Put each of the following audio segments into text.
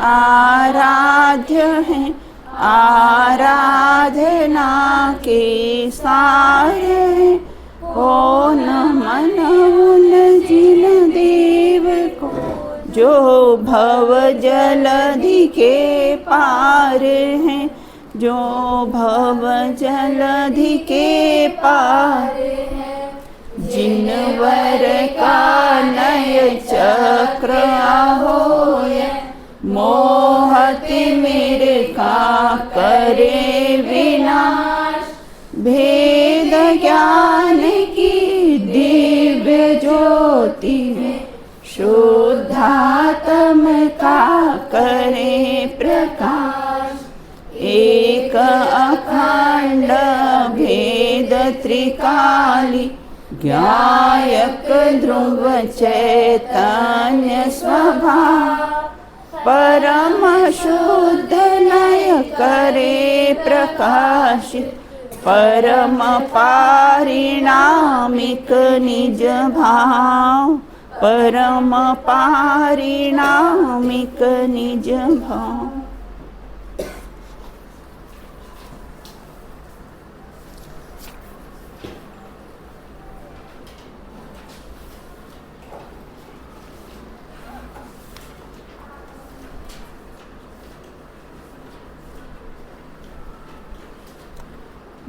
आराध्य हैं, आराधना के सार हैं। ओ नमन उन जिन देव को जो भव जलधि के पार हैं, जो भव जलधि के पार हैं। जिनवर का नय चक्र होय, मोहति मेरे का करे विनाश। भेद ज्ञान की दिव्य ज्योति में, शुद्धात्म का करे प्रकाश। एक अखंड भेद त्रिकाली, ज्ञायक ध्रुव चैतन्य स्वभाव। परम शुद्ध नय करे प्रकाशित, परम पारिणामिक निज भाव। परम पारिणामिक निज भाव।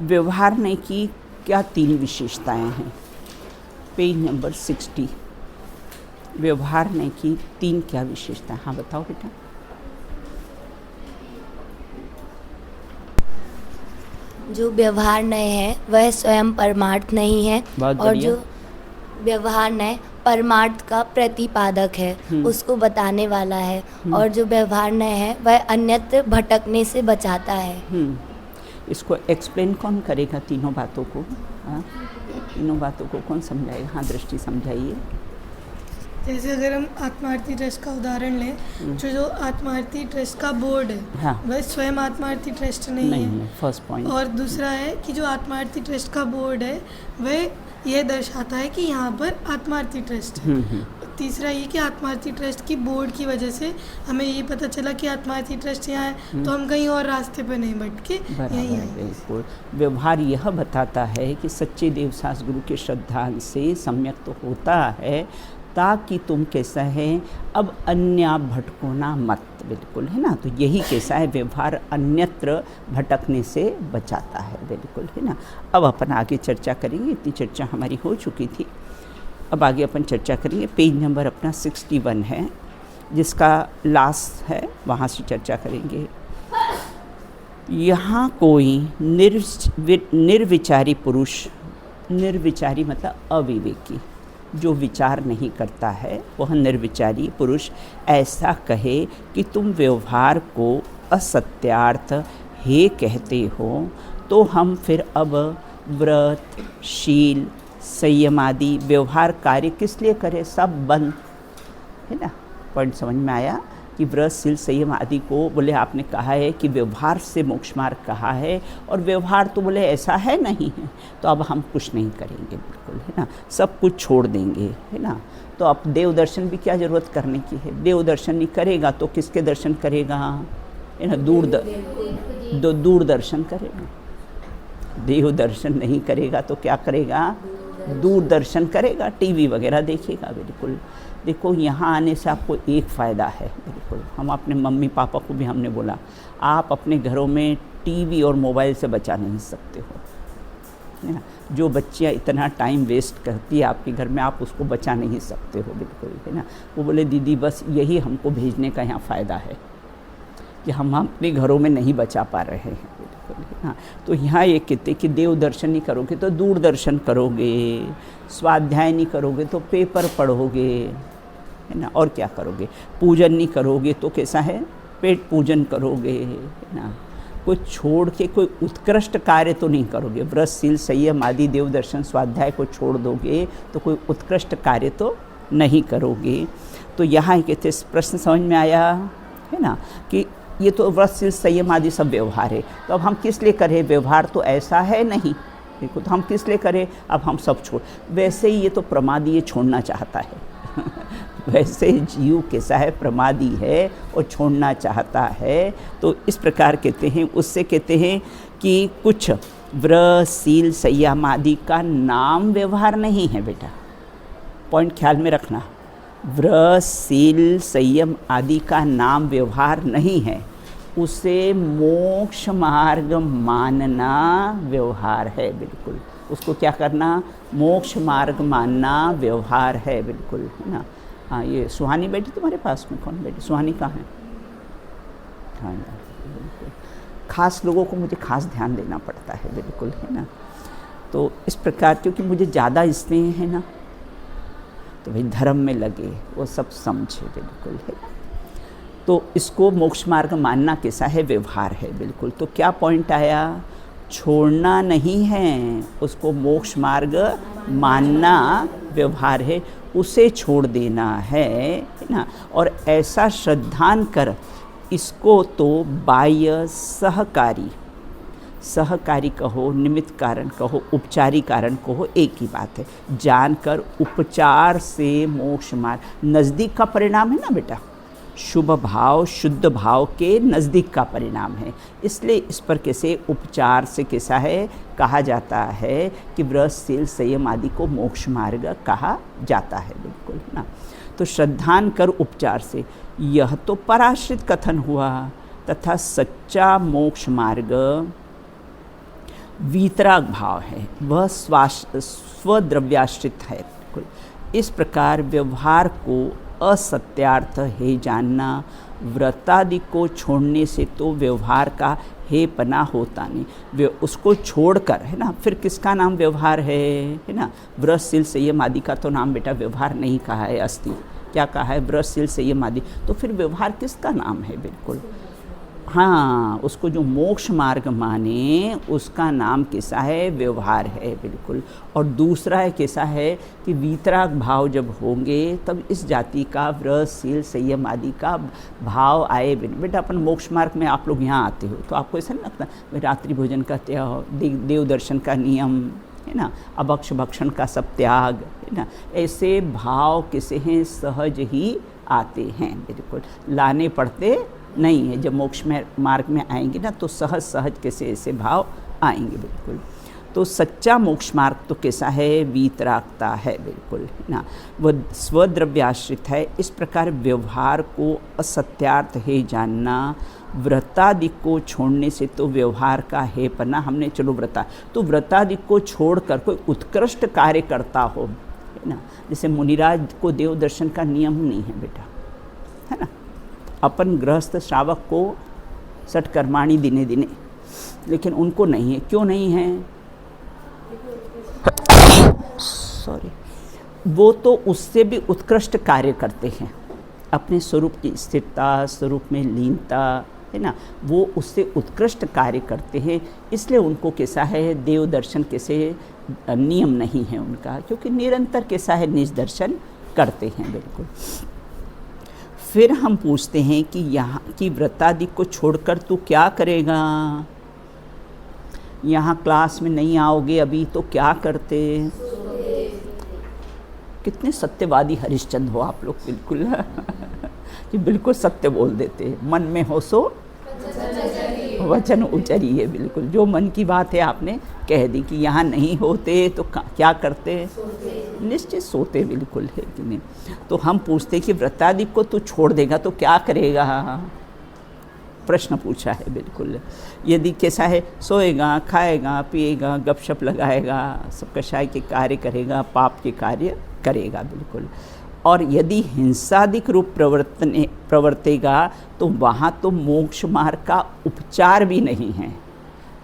व्यवहारने की क्या 3 विशेषताएं हैं? Page number 60। व्यवहारने की 3 क्या विशेषताएं? हाँ बताओ बेटा। जो व्यवहार नय है वह स्वयं परमार्थ नहीं है, और जो व्यवहार नय परमार्थ का प्रतिपादक है, उसको बताने वाला है। और जो व्यवहार नय है वह अन्यत्र भटकने से बचाता है। इसको एक्सप्लेन कौन करेगा तीनों बातों को? तीनों बातों को कौन समझाएगा? हाँ दृष्टि समझाइए। जैसे अगर हम आत्मार्थी ट्रस्ट का उदाहरण लें, जो आत्मार्थी ट्रस्ट का बोर्ड है, हाँ, वह स्वयं आत्मार्थी ट्रस्ट नहीं है। First point. और दूसरा है कि जो आत्मार्थी ट्रस्ट का बोर्ड है वह यह दर्शाता है कि यहाँ पर आत्मार्थी ट्रस्ट है। तीसरा ये कि आत्मार्थी ट्रस्ट की बोर्ड की वजह से हमें ये पता चला कि आत्मार्थी ट्रस्ट यहाँ है, तो हम कहीं और रास्ते पर नहीं भटके यहीं आए। बिल्कुल। व्यवहार यह बताता है कि सच्चे देवसास गुरु के श्रद्धा से सम्यक तो होता है, ताकि तुम कैसा है अब अन्य भटको ना मत। बिल्कुल है ना। तो यही कैसा है, व्यवहार अन्यत्र भटकने से बचाता है। बिल्कुल है ना। अब अपन आगे चर्चा करेंगे, इतनी चर्चा हमारी हो चुकी थी। अब आगे अपन चर्चा करेंगे। पेज नंबर अपना 61 है, जिसका लास्ट है, वहाँ से चर्चा करेंगे। यहाँ कोई निर्विचारी पुरुष, निर्विचारी मतलब अविवेकी, जो विचार नहीं करता है वह निर्विचारी पुरुष ऐसा कहे कि तुम व्यवहार को असत्यार्थ हे कहते हो, तो हम फिर अब व्रत, शील, संयम आदि व्यवहार कार्य किस लिए करें? सब बंद है ना। पॉइंट समझ में आया कि व्रत, शील, संयम आदि को बोले आपने कहा है कि व्यवहार से मोक्ष मार्ग कहा है, और व्यवहार तो बोले ऐसा है नहीं है, तो अब हम कुछ नहीं करेंगे। बिल्कुल है ना। सब कुछ छोड़ देंगे है ना। तो अब देव दर्शन भी क्या ज़रूरत करने की है? देव दर्शन नहीं करेगा तो किसके दर्शन करेगा? है ना। दूरदर्शन करेगा। देव दर्शन नहीं करेगा तो क्या करेगा? दूरदर्शन करेगा, टीवी वगैरह देखेगा। बिल्कुल। देखो यहाँ आने से आपको एक फ़ायदा है। बिल्कुल। हम अपने मम्मी पापा को भी हमने बोला, आप अपने घरों में टीवी और मोबाइल से बचा नहीं सकते हो, है ना। जो बच्चियाँ इतना टाइम वेस्ट करती है आपके घर में, आप उसको बचा नहीं सकते हो। बिल्कुल है ना। वो बोले दीदी बस यही हमको भेजने का यहाँ फ़ायदा है कि हम अपने घरों में नहीं बचा पा रहे हैं। बिल्कुल है ना। तो यहाँ ये कहते कि देव दर्शन नहीं करोगे तो दूरदर्शन करोगे, स्वाध्याय नहीं करोगे तो पेपर पढ़ोगे, है ना। और क्या करोगे? पूजन नहीं करोगे तो कैसा है? पेट पूजन करोगे, है ना। कोई छोड़ के कोई उत्कृष्ट कार्य तो नहीं करोगे। व्रत, शील, संयम आदि देव दर्शन, स्वाध्याय को छोड़ दोगे तो कोई उत्कृष्ट कार्य तो नहीं करोगे। तो यहाँ कहते प्रश्न समझ में आया है ना कि ये तो व्रत, शील, संयम आदि सब व्यवहार है, तो अब हम किस लिए करें? व्यवहार तो ऐसा है नहीं, देखो तो हम किस लिए करें? अब हम सब छोड़। वैसे ही ये तो प्रमादी ये छोड़ना चाहता है वैसे जीव कैसा है, प्रमादी है और छोड़ना चाहता है। तो इस प्रकार कहते हैं, उससे कहते हैं कि कुछ व्रत सील संयम आदि का नाम व्यवहार नहीं है बेटा, पॉइंट ख्याल में रखना। व्रत सील संयम आदि का नाम व्यवहार नहीं है, उसे मोक्ष मार्ग मानना व्यवहार है। बिल्कुल उसको क्या करना, मोक्ष मार्ग मानना व्यवहार है। बिल्कुल, है ना। हाँ, ये सुहानी बेटी तुम्हारे पास में कौन बेटी, सुहानी कहाँ है? हाँ, बिल्कुल खास लोगों को मुझे खास ध्यान देना पड़ता है। बिल्कुल, है ना। तो इस प्रकार क्योंकि मुझे ज़्यादा स्नेह है ना, तो भाई धर्म में लगे, वो सब समझे। बिल्कुल, है ना। तो इसको मोक्ष मार्ग मानना कैसा है, व्यवहार है। बिल्कुल, तो क्या पॉइंट आया, छोड़ना नहीं है, उसको मोक्ष मार्ग मानना व्यवहार है, उसे छोड़ देना है ना। और ऐसा श्रद्धान कर, इसको तो बाह्य सहकारी कहो, निमित्त कारण कहो, उपचारी कारण कहो, एक ही बात है। जानकर उपचार से मोक्ष मार्ग नज़दीक का परिणाम है ना बेटा, शुभ भाव शुद्ध भाव के नज़दीक का परिणाम है। इसलिए इस पर कैसे उपचार से कैसा है कहा जाता है कि व्रत सील संयम आदि को मोक्ष मार्ग कहा जाता है। बिल्कुल ना। तो श्रद्धान कर उपचार से, यह तो पराश्रित कथन हुआ, तथा सच्चा मोक्ष मार्ग वीतराग भाव है, वह स्वद्रव्याश्रित है। बिल्कुल इस प्रकार व्यवहार को असत्यार्थ है जानना, व्रतादि को छोड़ने से तो व्यवहार का हे पना होता नहीं। उसको छोड़कर, है ना, फिर किसका नाम व्यवहार है ना। व्रत सील संयम आदि का तो नाम बेटा व्यवहार नहीं कहा है, अस्ति क्या कहा है, व्रत सील संयम आदि। तो फिर व्यवहार किसका नाम है? बिल्कुल हाँ, उसको जो मोक्ष मार्ग माने उसका नाम कैसा है, व्यवहार है। बिल्कुल। और दूसरा है कैसा है कि वीतराग भाव जब होंगे तब इस जाति का व्रत सील संयम आदि का भाव आए। बेटा अपन मोक्ष मार्ग में आप लोग यहाँ आते हो तो आपको ऐसा नहीं लगता रात्रि भोजन का त्याग, देव दर्शन का नियम, है ना, अभक्ष भक्षण का सब त्याग, है ना, ऐसे भाव कैसे हैं, सहज ही आते हैं। बिल्कुल लाने पड़ते नहीं है। जब मोक्ष में मार्ग में आएंगे ना तो सहज कैसे ऐसे भाव आएंगे। बिल्कुल। तो सच्चा मोक्ष मार्ग तो कैसा है, वीतरागता है। बिल्कुल, है ना, वह स्वद्रव्याश्रित है। इस प्रकार व्यवहार को असत्यार्थ है जानना, व्रतादि को छोड़ने से तो व्यवहार का है पना। हमने चलो तो व्रतादि को छोड़कर कोई उत्कृष्ट कार्य करता हो, है ना, जैसे मुनिराज को देव दर्शन का नियम नहीं है बेटा, है ना। अपन गृहस्थ श्रावक को सटकर्माणी दिने दिने, लेकिन उनको नहीं है। क्यों नहीं है? सॉरी, वो तो उससे भी उत्कृष्ट कार्य करते हैं, अपने स्वरूप की स्थिरता, स्वरूप में लीनता, है ना, वो उससे उत्कृष्ट कार्य करते हैं। इसलिए उनको कैसा है, देव दर्शन कैसे नियम नहीं है उनका, क्योंकि निरंतर कैसा है, निज दर्शन करते हैं। बिल्कुल। फिर हम पूछते हैं कि यहाँ की व्रतादि को छोड़कर तू क्या करेगा? यहाँ क्लास में नहीं आओगे अभी तो क्या करते? कितने सत्यवादी हरिश्चंद्र हो आप लोग। बिल्कुल कि बिल्कुल सत्य बोल देते, मन में हो सो वचन उचरिए। बिल्कुल जो मन की बात है आपने कह दी कि यहाँ नहीं होते तो क्या करते? निश्चित सोते। बिल्कुल है कि नहीं। तो हम पूछते कि व्रतादि को तू छोड़ देगा तो क्या करेगा, प्रश्न पूछा है। बिल्कुल यदि कैसा है, सोएगा, खाएगा, पिएगा, गपशप लगाएगा, सब कषाय के कार्य करेगा, पाप के कार्य करेगा। बिल्कुल। और यदि हिंसादिक रूप प्रवर्तेगा तो वहाँ तो मोक्ष मार्ग का उपचार भी नहीं है।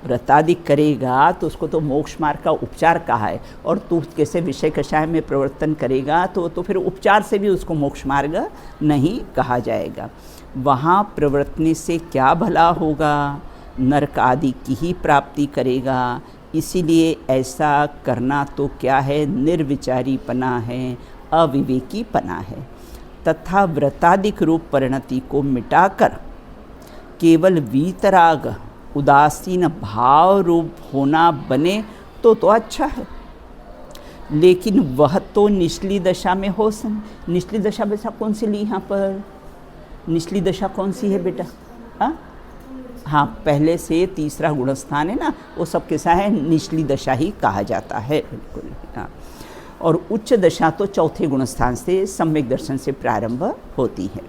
व्रतादि करेगा तो उसको तो मोक्ष मार्ग का उपचार कहा है, और तू कैसे विषय कषाय में प्रवर्तन करेगा तो फिर उपचार से भी उसको मोक्ष मार्ग नहीं कहा जाएगा। वहाँ प्रवर्तने से क्या भला होगा, नरक आदि की ही प्राप्ति करेगा। इसीलिए ऐसा करना तो क्या है, निर्विचारीपना है, अविवेकीपना है। तथा व्रतादिक रूप परिणति को मिटाकर केवल वीतराग उदासीन भाव रूप होना बने तो अच्छा है। लेकिन वह तो निचली दशा में हो निचली दशा बेटा कौन सी ली यहाँ पर? निचली दशा कौन सी है बेटा? हाँ, पहले से तीसरा गुणस्थान है ना, वो सब कैसा है? निचली दशा ही कहा जाता है, बिल्कुल। हाँ, और उच्च दशा तो चौथे गुणस्थान से सम्यक दर्शन से प्रारंभ होती है।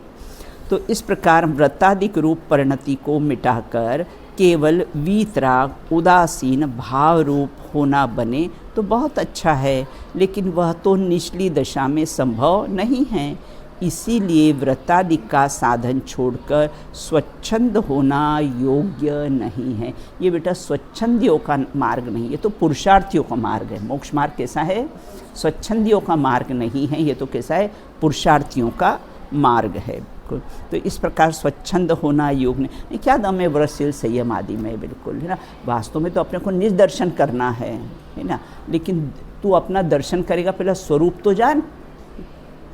तो इस प्रकार व्रतादिक रूप परिणति को मिटाकर केवल वीतराग उदासीन भाव रूप होना बने तो बहुत अच्छा है, लेकिन वह तो निचली दशा में संभव नहीं है। इसीलिए व्रतादिक का साधन छोड़कर स्वच्छंद होना योग्य नहीं है। ये बेटा स्वच्छंदियों का मार्ग नहीं, ये तो पुरुषार्थियों का मार्ग है। मोक्ष मार्ग कैसा है? स्वच्छंदियों का मार्ग नहीं है, ये तो कैसा है? पुरुषार्थियों का मार्ग है। तो इस प्रकार स्वच्छंद होना योग नहीं। क्या दम है व्रतशील संयम आदि में, बिल्कुल, है ना। वास्तव में तो अपने को निर्दर्शन करना है ना। लेकिन तू अपना दर्शन करेगा, पहला स्वरूप तो जान।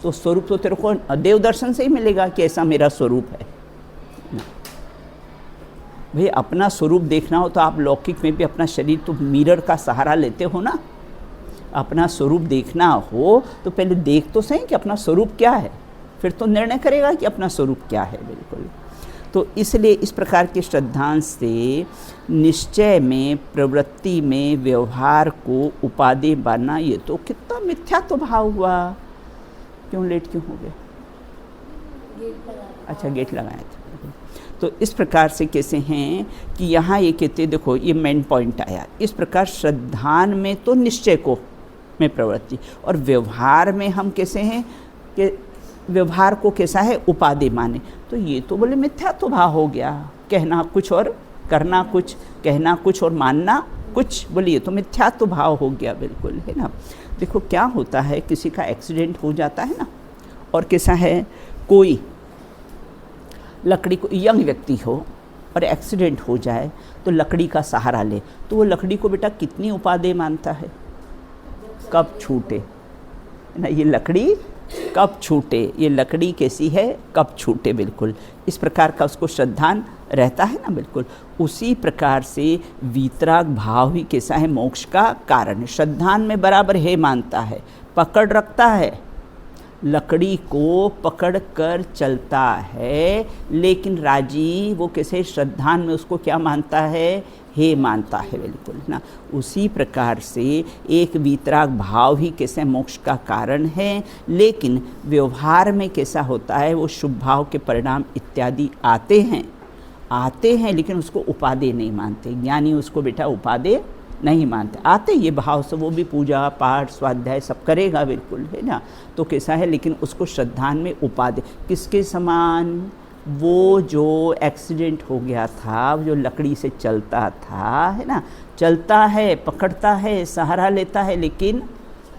तो स्वरूप तो तेरे को देव दर्शन से ही मिलेगा कि ऐसा मेरा स्वरूप है ना। भाई अपना स्वरूप देखना हो तो आप लौकिक में भी अपना शरीर तो मिरर का सहारा लेते हो ना। अपना स्वरूप देखना हो तो पहले देख तो सही कि अपना स्वरूप क्या है, फिर तो निर्णय करेगा कि अपना स्वरूप क्या है, बिल्कुल। तो इसलिए इस प्रकार के श्रद्धांश से निश्चय में, प्रवृत्ति में, व्यवहार को उपादेय मानना, ये तो कितना मिथ्या तो भाव हुआ। क्यों लेट क्यों हो गया? अच्छा, गेट लगाया था। तो इस प्रकार से कैसे हैं कि यहाँ ये कहते, देखो ये मेन पॉइंट आया। इस प्रकार श्रद्धान में तो निश्चय को में प्रवृत्ति, और व्यवहार में हम कैसे हैं कि व्यवहार को कैसा है? उपादेय माने। तो ये तो बोले मिथ्या तो भाव हो गया। कहना कुछ और करना कुछ, कहना कुछ और मानना कुछ, बोलिए तो मिथ्या तो भाव हो गया, बिल्कुल, है ना। देखो क्या होता है, किसी का एक्सीडेंट हो जाता है ना, और कैसा है, कोई लकड़ी को, यंग व्यक्ति हो और एक्सीडेंट हो जाए तो लकड़ी का सहारा ले, तो वो लकड़ी को बेटा कितनी उपादेय मानता है? कब छूटे ना, ये लकड़ी कब छूटे, ये लकड़ी कैसी है? कब छूटे, बिल्कुल। इस प्रकार का उसको श्रद्धान रहता है ना, बिल्कुल। उसी प्रकार से वीतराग भाव ही कैसा है? मोक्ष का कारण। श्रद्धान में बराबर है मानता है, पकड़ रखता है, लकड़ी को पकड़ कर चलता है, लेकिन राजी वो कैसे? श्रद्धान में उसको क्या मानता है? हे मानता है, बिल्कुल ना। उसी प्रकार से एक वीतराग भाव ही कैसे मोक्ष का कारण है, लेकिन व्यवहार में कैसा होता है? वो शुभ भाव के परिणाम इत्यादि आते हैं, लेकिन उसको उपादेय नहीं मानते। ज्ञानी उसको बेटा उपादेय नहीं मानते। आते ये भाव से वो भी पूजा पाठ स्वाध्याय सब करेगा, बिल्कुल, है ना। तो कैसा है, लेकिन उसको श्रद्धान में उपादेय किसके समान? वो जो एक्सीडेंट हो गया था, जो लकड़ी से चलता था, है ना, चलता है, पकड़ता है, सहारा लेता है, लेकिन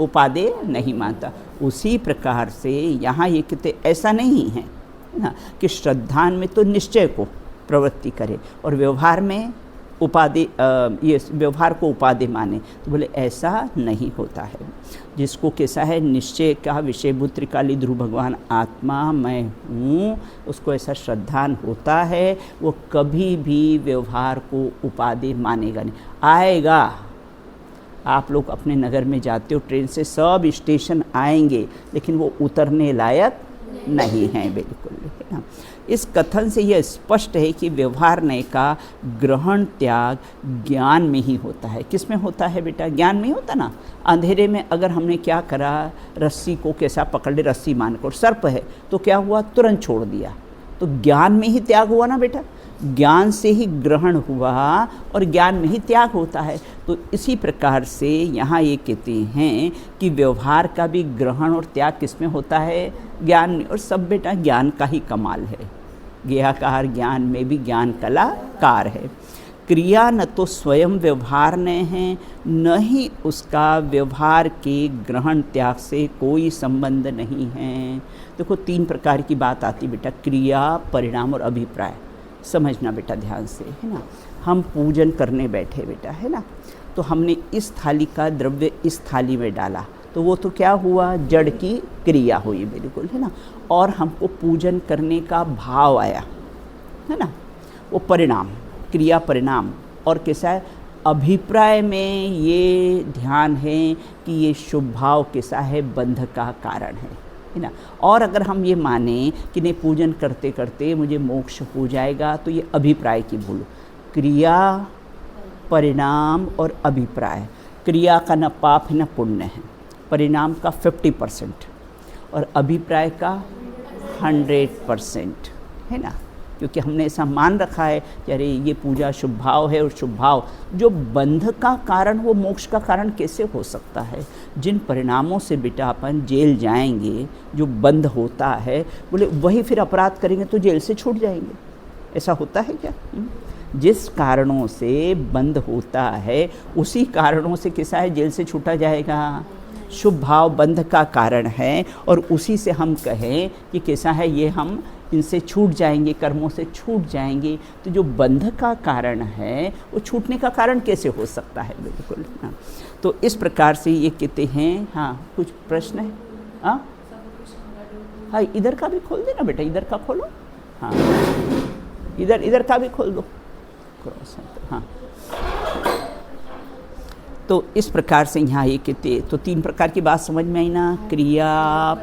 उपादेय नहीं मानता। उसी प्रकार से यहाँ ये कहते ऐसा नहीं है ना कि श्रद्धान में तो निश्चय को प्रवृत्ति करे और व्यवहार में उपादेय, ये व्यवहार को उपादेय माने। तो बोले ऐसा नहीं होता है। जिसको कैसा है? निश्चय का विषयभूत त्रिकाली ध्रुव भगवान आत्मा मैं हूँ, उसको ऐसा श्रद्धान होता है, वो कभी भी व्यवहार को उपादेय मानेगा नहीं। आएगा, आप लोग अपने नगर में जाते हो, ट्रेन से सब स्टेशन आएंगे, लेकिन वो उतरने लायक नहीं है, बिल्कुल, है ना। इस कथन से यह स्पष्ट है कि व्यवहार नय का ग्रहण त्याग ज्ञान में ही होता है। किस में होता है बेटा? ज्ञान में ही होता ना। अंधेरे में अगर हमने क्या करा, रस्सी को कैसा पकड़ ले, रस्सी मानकर सर्प है तो क्या हुआ? तुरंत छोड़ दिया। तो ज्ञान में ही त्याग हुआ ना बेटा। ज्ञान से ही ग्रहण हुआ और ज्ञान में ही त्याग होता है। तो इसी प्रकार से यहाँ ये कहते हैं कि व्यवहार का भी ग्रहण और त्याग किस में होता है? ज्ञान में। और सब बेटा ज्ञान का ही कमाल है। ज्ञाकार ज्ञान में भी ज्ञान कलाकार है। क्रिया न तो स्वयं व्यवहार ने है, न ही उसका व्यवहार के ग्रहण त्याग से कोई संबंध नहीं है। देखो 3 प्रकार की बात आती बेटा, क्रिया, परिणाम और अभिप्राय। समझना बेटा ध्यान से, है ना। हम पूजन करने बैठे बेटा, है ना, तो हमने इस थाली का द्रव्य इस थाली में डाला, तो वो तो क्या हुआ? जड़ की क्रिया हुई, बिल्कुल, है ना। और हमको पूजन करने का भाव आया, है ना, वो परिणाम, क्रिया परिणाम। और कैसा है? अभिप्राय में ये ध्यान है कि ये शुभ भाव कैसा है, बंध का कारण है ना। और अगर हम ये माने कि नहीं पूजन करते करते मुझे मोक्ष हो जाएगा, तो ये अभिप्राय की भूल। क्रिया, परिणाम और अभिप्राय, क्रिया का न पाप है न पुण्य है, परिणाम का 50% और अभिप्राय का 100% है ना। क्योंकि हमने ऐसा मान रखा है कि अरे ये पूजा शुभ भाव है, और शुभ भाव जो बंध का कारण, वो मोक्ष का कारण कैसे हो सकता है। जिन परिणामों से बेटा अपन जेल जाएंगे, जो बंध होता है, बोले वही फिर अपराध करेंगे तो जेल से छूट जाएंगे, ऐसा होता है क्या? जिस कारणों से बंद होता है उसी कारणों से कैसा है, जेल से छूटा जाएगा। शुभ भाव बंध का कारण है, और उसी से हम कहें कि कैसा है, ये हम इनसे छूट जाएंगे, कर्मों से छूट जाएंगे, तो जो बंध का कारण है वो छूटने का कारण कैसे हो सकता है। बिल्कुल हाँ। तो इस प्रकार से ये कहते हैं। हाँ, कुछ प्रश्न है? हाँ, इधर का भी खोल देना बेटा, इधर का खोलो। हाँ, इधर का भी खोल दो, क्रॉस। हाँ, तो इस प्रकार से यहाँ ये कहते, तो 3 प्रकार की बात समझ में आई ना, क्रिया,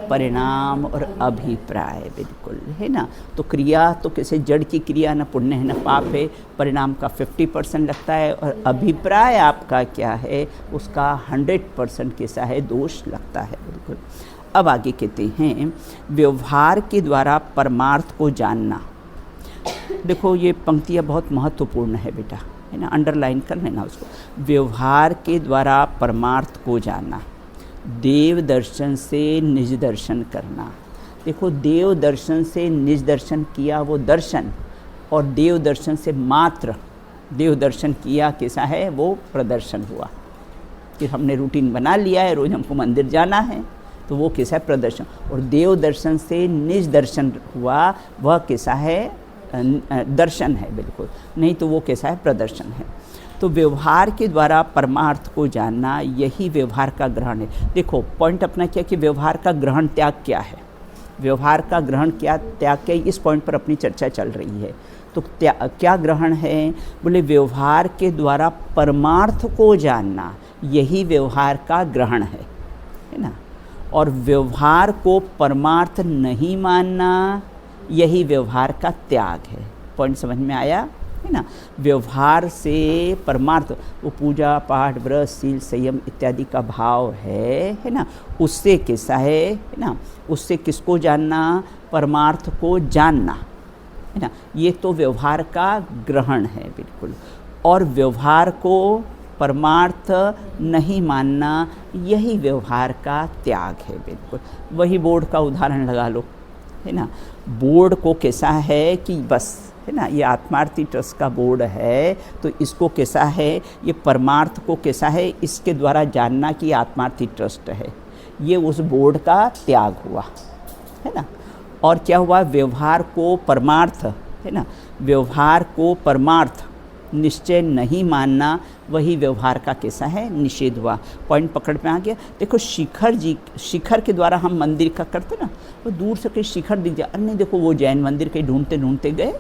परिणाम और अभिप्राय। बिल्कुल है ना। तो क्रिया तो कैसे, जड़ की क्रिया, न पुण्य है न पाप है, परिणाम का 50% लगता है, और अभिप्राय आपका क्या है, उसका 100% कैसा है, दोष लगता है। बिल्कुल। अब आगे कहते हैं, व्यवहार के द्वारा परमार्थ को जानना। देखो ये पंक्तियाँ बहुत महत्वपूर्ण है बेटा, है ना, अंडरलाइन कर लेना उसको। व्यवहार के द्वारा परमार्थ को जानना, देव दर्शन से निज दर्शन करना। देखो, देव दर्शन से निज दर्शन किया वो दर्शन, और देव दर्शन से मात्र देव दर्शन किया कैसा है, वो प्रदर्शन हुआ कि हमने रूटीन बना लिया है, रोज़ हमको मंदिर जाना है, तो वो कैसा है, प्रदर्शन। और देव दर्शन से निज दर्शन हुआ, वह कैसा है, दर्शन है। बिल्कुल, नहीं तो वो कैसा है, प्रदर्शन है। तो व्यवहार के द्वारा परमार्थ को जानना, यही व्यवहार का ग्रहण है। देखो पॉइंट अपना क्या कि व्यवहार का ग्रहण त्याग क्या है, व्यवहार का ग्रहण क्या त्याग क्या, इस पॉइंट पर अपनी चर्चा चल रही है। तो क्या ग्रहण है, बोले व्यवहार के द्वारा परमार्थ को जानना, यही व्यवहार का ग्रहण है ना। और व्यवहार को परमार्थ नहीं मानना, यही व्यवहार का त्याग है। पॉइंट समझ में आया है ना। व्यवहार से परमार्थ, वो पूजा पाठ व्रत शील संयम इत्यादि का भाव है ना, उससे कैसा है ना, उससे किसको जानना, परमार्थ को जानना है ना। ये तो व्यवहार का ग्रहण है। बिल्कुल। और व्यवहार को परमार्थ नहीं मानना, यही व्यवहार का त्याग है। बिल्कुल। वही बोर्ड का उदाहरण लगा लो, है ना। बोर्ड को कैसा है कि बस, है ना, ये आत्मार्थी ट्रस्ट का बोर्ड है, तो इसको कैसा है, ये परमार्थ को कैसा है, इसके द्वारा जानना कि आत्मार्थी ट्रस्ट है, ये उस बोर्ड का त्याग हुआ, है ना। और क्या हुआ, व्यवहार को परमार्थ, है ना, व्यवहार को परमार्थ निश्चय नहीं मानना, वही व्यवहार का कैसा है, निषेध हुआ। पॉइंट पकड़ में आ गया। देखो शिखर के द्वारा हम मंदिर का करते ना, वो दूर से कहीं शिखर दिख जाए, अन्य देखो वो जैन मंदिर कहीं ढूंढते ढूंढते गए,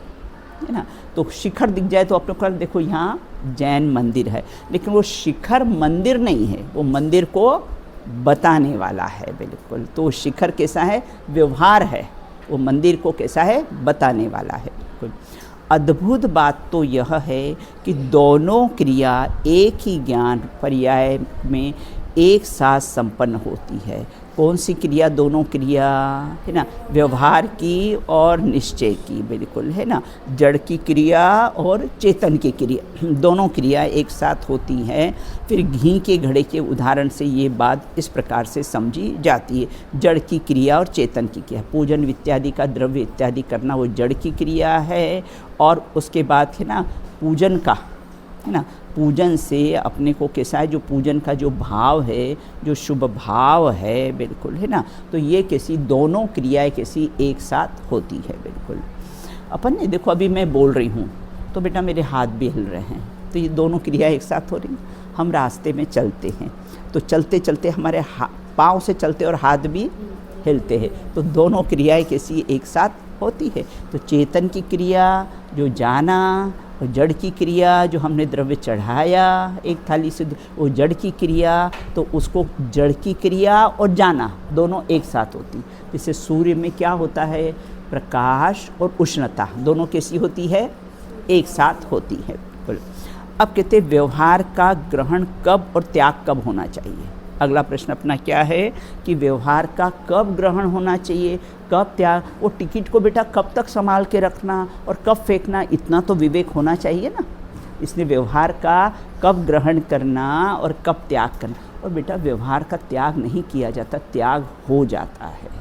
है ना, तो शिखर दिख जाए तो अपने को देखो यहाँ जैन मंदिर है, लेकिन वो शिखर मंदिर नहीं है, वो मंदिर को बताने वाला है। बिल्कुल। तो शिखर कैसा है, व्यवहार है, वो मंदिर को कैसा है, बताने वाला है। बिल्कुल। अद्भुत बात तो यह है कि दोनों क्रिया एक ही ज्ञान पर्याय में एक साथ संपन्न होती है। कौन सी क्रिया, दोनों क्रिया, है ना, व्यवहार की और निश्चय की। बिल्कुल, है ना, जड़ की क्रिया और चेतन की क्रिया, दोनों क्रिया एक साथ होती हैं। फिर घी के घड़े के उदाहरण से ये बात इस प्रकार से समझी जाती है। जड़ की क्रिया और चेतन की क्रिया, पूजन इत्यादि का द्रव्य इत्यादि करना वो जड़ की क्रिया है, और उसके बाद है ना पूजन का, है ना, पूजन से अपने को कैसा है, जो पूजन का जो भाव है, जो शुभ भाव है, बिल्कुल, है ना, तो ये कैसी, दोनों क्रियाएं कैसी एक साथ होती है। बिल्कुल। अपन ने देखो अभी मैं बोल रही हूँ तो बेटा मेरे हाथ भी हिल रहे हैं, तो ये दोनों क्रियाएं एक साथ हो रही हैं। हम रास्ते में चलते हैं तो चलते चलते हमारे पाँव से चलते और हाथ भी हिलते हैं, तो दोनों क्रियाएं कैसी एक साथ होती है। तो चेतन की क्रिया जो जाना और जड़ की क्रिया जो हमने द्रव्य चढ़ाया एक थाली से, वो जड़ की क्रिया, तो उसको जड़ की क्रिया और जाना दोनों एक साथ होती। जैसे सूर्य में क्या होता है, प्रकाश और उष्णता दोनों कैसी होती है, एक साथ होती है। अब कहते व्यवहार का ग्रहण कब और त्याग कब होना चाहिए। अगला प्रश्न अपना क्या है कि व्यवहार का कब ग्रहण होना चाहिए, कब त्याग। वो टिकट को बेटा कब तक संभाल के रखना और कब फेंकना, इतना तो विवेक होना चाहिए ना। इसलिए व्यवहार का कब ग्रहण करना और कब त्याग करना। और बेटा व्यवहार का त्याग नहीं किया जाता, त्याग हो जाता है।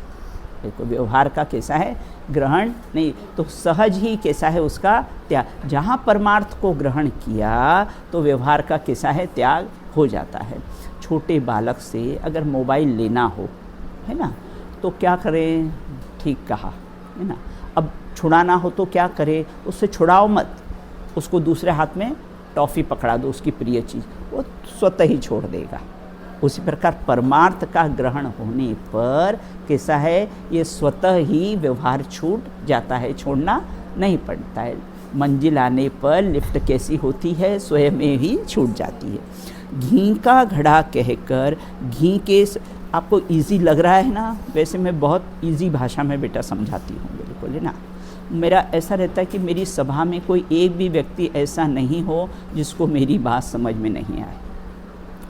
देखो व्यवहार का कैसा है, ग्रहण नहीं, तो सहज ही कैसा है उसका त्याग। जहाँ परमार्थ को ग्रहण किया तो व्यवहार का कैसा है, त्याग हो जाता है। छोटे बालक से अगर मोबाइल लेना हो, है ना, तो क्या करें, ठीक कहा, है ना। अब छुड़ाना हो तो क्या करें, उससे छुड़ाओ मत, उसको दूसरे हाथ में टॉफ़ी पकड़ा दो, उसकी प्रिय चीज़, वो स्वतः ही छोड़ देगा। उसी प्रकार परमार्थ का ग्रहण होने पर कैसा है, ये स्वतः ही व्यवहार छूट जाता है, छोड़ना नहीं पड़ता है। मंजिल आने पर लिफ्ट कैसी होती है, स्वयं में ही छूट जाती है। घी का घड़ा कहकर, घी के आपको इजी लग रहा है ना, वैसे मैं बहुत इजी भाषा में बेटा समझाती हूँ, बिल्कुल, है ना। मेरा ऐसा रहता है कि मेरी सभा में कोई एक भी व्यक्ति ऐसा नहीं हो जिसको मेरी बात समझ में नहीं आए।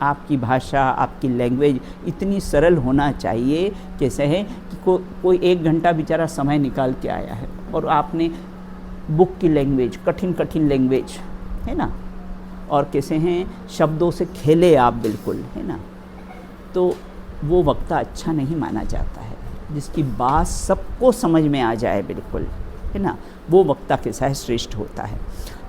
आपकी भाषा, आपकी लैंग्वेज इतनी सरल होना चाहिए, कैसे है कि कोई एक घंटा बेचारा समय निकाल के आया है और आपने बुक की लैंग्वेज, कठिन कठिन लैंग्वेज, है ना, और कैसे हैं शब्दों से खेले आप, बिल्कुल, है ना, तो वो वक्ता अच्छा नहीं माना जाता है। जिसकी बात सबको समझ में आ जाए, बिल्कुल, है ना, वो वक्ता कैसा है, श्रेष्ठ होता है।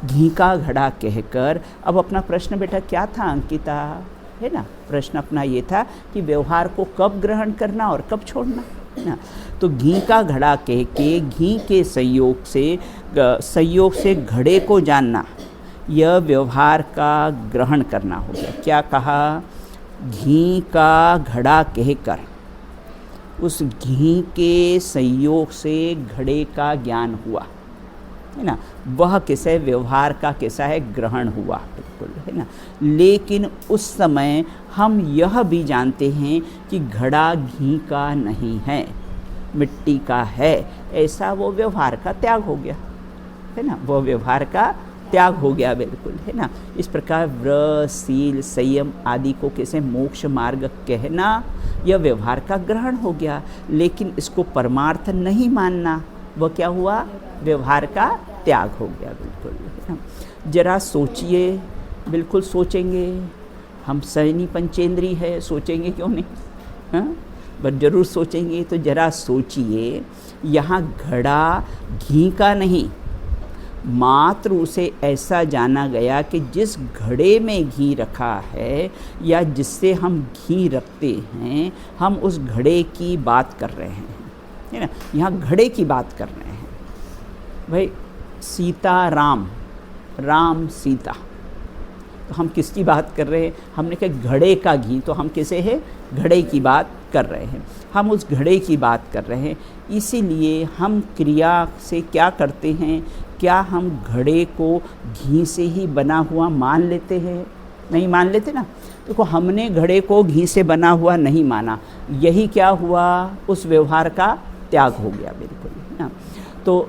घी का घड़ा कहकर, अब अपना प्रश्न बेटा क्या था अंकिता, है ना, प्रश्न अपना ये था कि व्यवहार को कब ग्रहण करना और कब छोड़ना, है ना। तो घी का घड़ा कह के घी के संयोग से घड़े को जानना, यह व्यवहार का ग्रहण करना हो गया। क्या कहा, घी का घड़ा कहकर उस घी के संयोग से घड़े का ज्ञान हुआ, है ना, वह कैसे व्यवहार का कैसा है, ग्रहण हुआ, बिल्कुल, है ना। लेकिन उस समय हम यह भी जानते हैं कि घड़ा घी का नहीं है, मिट्टी का है, ऐसा वो व्यवहार का त्याग हो गया, है ना, वो व्यवहार का त्याग हो गया, बिल्कुल, है ना। इस प्रकार व्रत, शील, संयम आदि को कैसे मोक्ष मार्ग कहना, यह व्यवहार का ग्रहण हो गया। लेकिन इसको परमार्थ नहीं मानना, वह क्या हुआ, व्यवहार का त्याग हो गया, बिल्कुल, है ना। जरा सोचिए, बिल्कुल सोचेंगे, हम सहनी पंचेंद्री है, सोचेंगे क्यों नहीं, हाँ, बट जरूर सोचेंगे। तो जरा सोचिए, यहाँ घड़ा घी का नहीं, मात्र उसे ऐसा जाना गया कि जिस घड़े में घी रखा है या जिससे हम घी रखते हैं, हम उस घड़े की बात कर रहे हैं, है ना। यहाँ घड़े की बात कर रहे हैं भाई, सीता राम, राम सीता, तो हम किसकी बात कर रहे हैं, हमने कहा घड़े का घी, तो हम किसे है, घड़े की बात कर रहे हैं, हम उस घड़े की बात कर रहे हैं। इसीलिए हम क्रिया से क्या करते हैं, क्या हम घड़े को घी से ही बना हुआ मान लेते हैं, नहीं मान लेते ना। देखो हमने घड़े को घी से बना हुआ नहीं माना, यही क्या हुआ, उस व्यवहार का त्याग हो गया, बिल्कुल, है ना। तो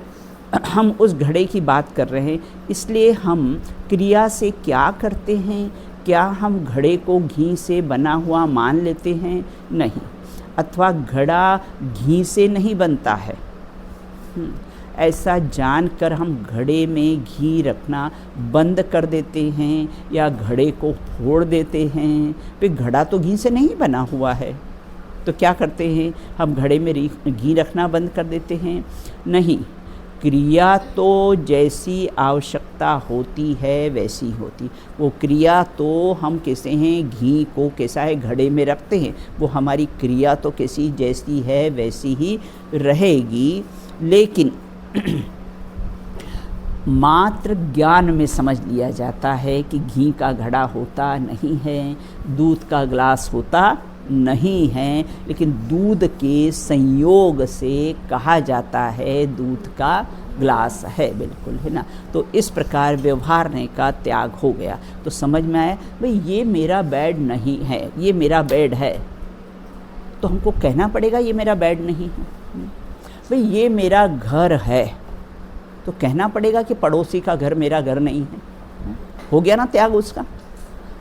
हम उस घड़े की बात कर रहे हैं, इसलिए हम क्रिया से क्या करते हैं, क्या हम घड़े को घी से बना हुआ मान लेते हैं, नहीं, अथवा घड़ा घी से नहीं बनता है, ऐसा जानकर हम घड़े में घी रखना बंद कर देते हैं या घड़े को फोड़ देते हैं। फिर घड़ा तो घी से नहीं बना हुआ है, तो क्या करते हैं, हम घड़े में घी रखना बंद कर देते हैं, नहीं। क्रिया तो जैसी आवश्यकता होती है वैसी होती, वो क्रिया तो हम कैसे हैं, घी को कैसा है, घड़े में रखते हैं, वो हमारी क्रिया तो कैसी जैसी है वैसी ही रहेगी। लेकिन मात्र ज्ञान में समझ लिया जाता है कि घी का घड़ा होता नहीं है, दूध का ग्लास होता नहीं है, लेकिन दूध के संयोग से कहा जाता है दूध का ग्लास है, बिल्कुल, है ना। तो इस प्रकार व्यवहारने का त्याग हो गया। तो समझ में आया भाई ये मेरा बेड नहीं है, ये मेरा बेड है, तो हमको कहना पड़ेगा ये मेरा बेड नहीं है। भाई ये मेरा घर है, तो कहना पड़ेगा कि पड़ोसी का घर मेरा घर नहीं है। हो गया ना त्याग उसका।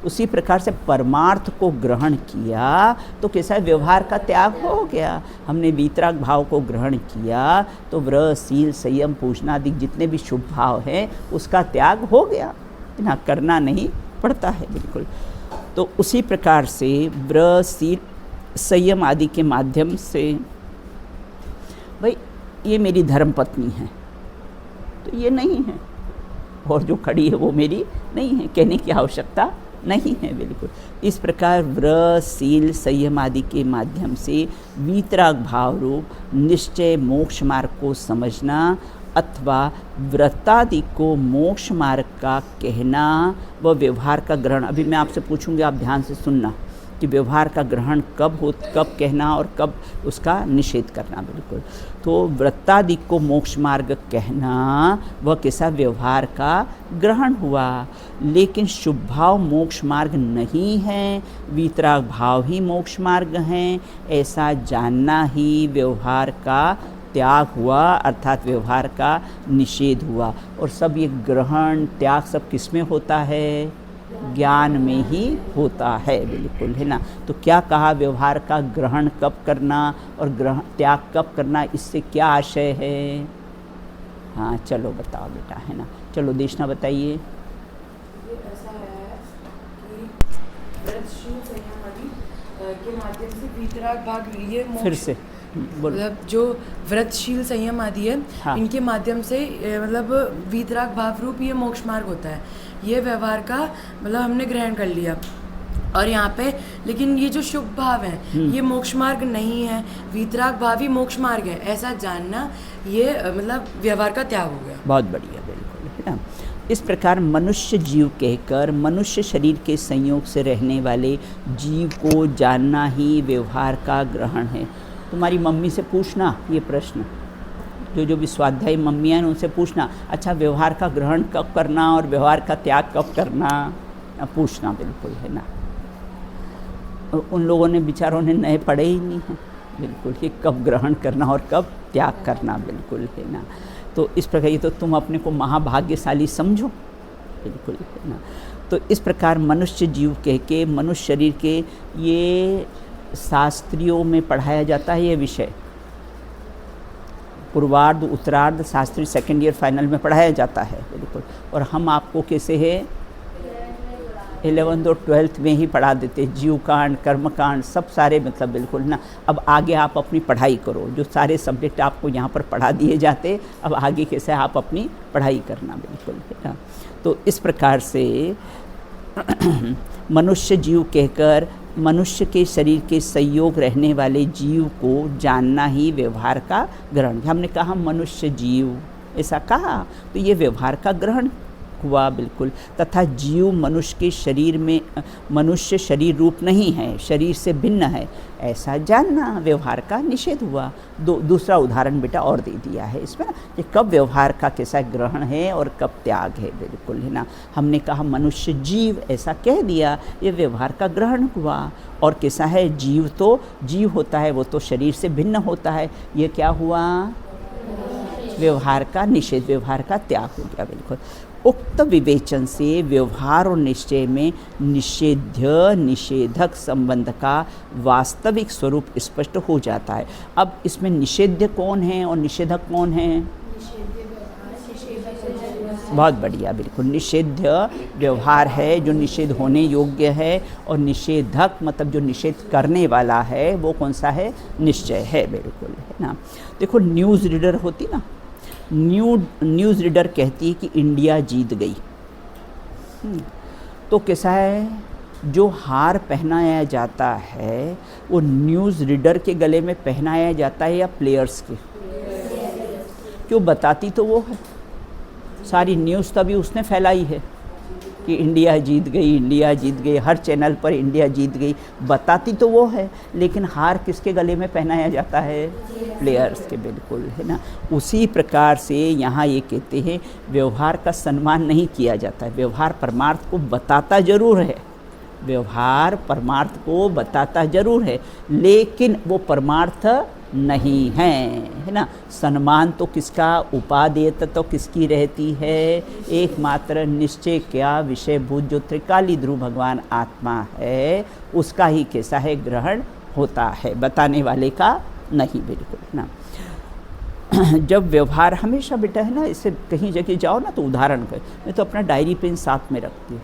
उसी प्रकार से परमार्थ को ग्रहण किया तो कैसा है, व्यवहार का त्याग हो गया। हमने वीतराग भाव को ग्रहण किया तो व्रत, सील, संयम, पूजना आदि जितने भी शुभ भाव हैं उसका त्याग हो गया ना, करना नहीं पड़ता है, बिल्कुल। तो उसी प्रकार से व्रत, सील, संयम आदि के माध्यम से भाई ये मेरी धर्मपत्नी है तो ये नहीं है, और जो खड़ी है वो मेरी नहीं है, कहने की आवश्यकता नहीं है, बिल्कुल। इस प्रकार व्रत, सील, संयम आदि के माध्यम से वीतराग भाव रूप निश्चय मोक्ष मार्ग को समझना अथवा व्रतादि को मोक्ष मार्ग का कहना व व्यवहार का ग्रहण। अभी मैं आपसे पूछूंगी, आप ध्यान से सुनना कि व्यवहार का ग्रहण कब कहना और कब उसका निषेध करना, बिल्कुल। तो व्रतादि को मोक्ष मार्ग कहना वह कैसा, व्यवहार का ग्रहण हुआ। लेकिन शुभ भाव मोक्ष मार्ग नहीं है, वीतराग भाव ही मोक्ष मार्ग हैं, ऐसा जानना ही व्यवहार का त्याग हुआ, अर्थात व्यवहार का निषेध हुआ। और सब ये ग्रहण त्याग सब किस में होता है, ज्ञान में ही होता है, बिल्कुल, है ना। तो क्या कहा, व्यवहार का ग्रहण कब करना और ग्रहण त्याग कब करना, इससे क्या आशय है। हाँ चलो बताओ बेटा, है ना, चलो देशना बताइए। ये ऐसा है कि व्रतशील संयम आदि के माध्यम से वीतराग भाग ये फिर से मतलब जो व्रतशील संयम आदि है, हाँ। इनके माध्यम से मतलब वीतराग भाव रूप ये मोक्ष मार्ग होता है। ये व्यवहार का मतलब हमने ग्रहण कर लिया, और यहाँ पे लेकिन ये जो शुभ भाव है ये मोक्ष मार्ग नहीं है, वीतराग भाव ही मोक्ष मार्ग है, ऐसा जानना ये मतलब व्यवहार का त्याग हो गया। बहुत बढ़िया, बिल्कुल, है ना। इस प्रकार मनुष्य जीव कहकर मनुष्य शरीर के संयोग से रहने वाले जीव को जानना ही व्यवहार का ग्रहण है। तुम्हारी मम्मी से पूछना ये प्रश्न, जो भी स्वाध्यायी मम्मियाँ हैं उनसे पूछना, अच्छा व्यवहार का ग्रहण कब करना और व्यवहार का त्याग कब करना, पूछना, बिल्कुल, है ना। उन लोगों ने बेचारों ने नए पढ़े ही नहीं हैं, बिल्कुल, कि कब ग्रहण करना और कब त्याग करना, बिल्कुल, है ना। तो इस प्रकार ये तो तुम अपने को महाभाग्यशाली समझो, बिल्कुल, है ना। तो इस प्रकार मनुष्य जीव कह के मनुष्य शरीर के ये शास्त्रियों में पढ़ाया जाता है, ये विषय पूर्वार्ध, उत्तरार्ध, शास्त्री सेकेंड ईयर फाइनल में पढ़ाया जाता है, बिल्कुल। और हम आपको कैसे है 11th और 12th में ही पढ़ा देते, जीव कांड, कर्म कांड, सब सारे, मतलब, बिल्कुल ना। अब आगे आप अपनी पढ़ाई करो, जो सारे सब्जेक्ट आपको यहाँ पर पढ़ा दिए जाते, अब आगे कैसे आप अपनी पढ़ाई करना, बिल्कुल, है ना। तो इस प्रकार से मनुष्य जीव कहकर मनुष्य के शरीर के संयोग रहने वाले जीव को जानना ही व्यवहार का ग्रहण। हमने कहा मनुष्य जीव, ऐसा कहा तो ये व्यवहार का ग्रहण हुआ, बिल्कुल। तथा जीव मनुष्य के शरीर में मनुष्य शरीर रूप नहीं है, शरीर से भिन्न है, ऐसा जानना व्यवहार का निषेध हुआ। दूसरा उदाहरण बेटा और दे दिया है इसमें ना, कि कब व्यवहार का कैसा ग्रहण है और कब त्याग है, बिल्कुल, है ना। हमने कहा मनुष्य जीव, ऐसा कह दिया, ये व्यवहार का ग्रहण हुआ। और कैसा है, जीव तो जीव होता है, वो तो शरीर से भिन्न होता है, ये क्या हुआ, व्यवहार का निषेध, व्यवहार का त्याग हो गया, बिल्कुल। उक्त विवेचन से व्यवहार और निश्चय में निषेध्य निषेधक संबंध का वास्तविक स्वरूप स्पष्ट हो जाता है। अब इसमें निषेध्य कौन है और निषेधक कौन है, बहुत बढ़िया, बिल्कुल। निषेध्य व्यवहार है जो निषेध होने योग्य है, और निषेधक मतलब जो निषेध करने वाला है वो कौन सा है, निश्चय है, बिल्कुल, है ना। देखो न्यूज़ रीडर होती ना, न्यूज़ रीडर कहती है कि इंडिया जीत गई, तो कैसा है, जो हार पहनाया जाता है वो न्यूज़ रीडर के गले में पहनाया जाता है या प्लेयर्स के, क्यों, बताती तो वो है, सारी न्यूज़ तभी उसने फैलाई है, कि इंडिया जीत गई, इंडिया जीत गई, हर चैनल पर इंडिया जीत गई, बताती तो वो है, लेकिन हार किसके गले में पहनाया जाता है? प्लेयर्स के, बिल्कुल, है ना। उसी प्रकार से यहाँ ये कहते हैं व्यवहार का सम्मान नहीं किया जाता है। व्यवहार परमार्थ को बताता जरूर है, व्यवहार परमार्थ को बताता जरूर है, लेकिन वो परमार्थ नहीं है ना। सम्मान तो किसका, उपादेयता तो किसकी रहती है? एकमात्र निश्चय क्या विषयभूत जो त्रिकाली ध्रुव भगवान आत्मा है, उसका ही कैसा है ग्रहण होता है, बताने वाले का नहीं, बिल्कुल ना। जब व्यवहार हमेशा बेटा है ना, इससे कहीं जगह जाओ ना तो उदाहरण कर, मैं तो अपना डायरी पेन साथ में रखती हूँ।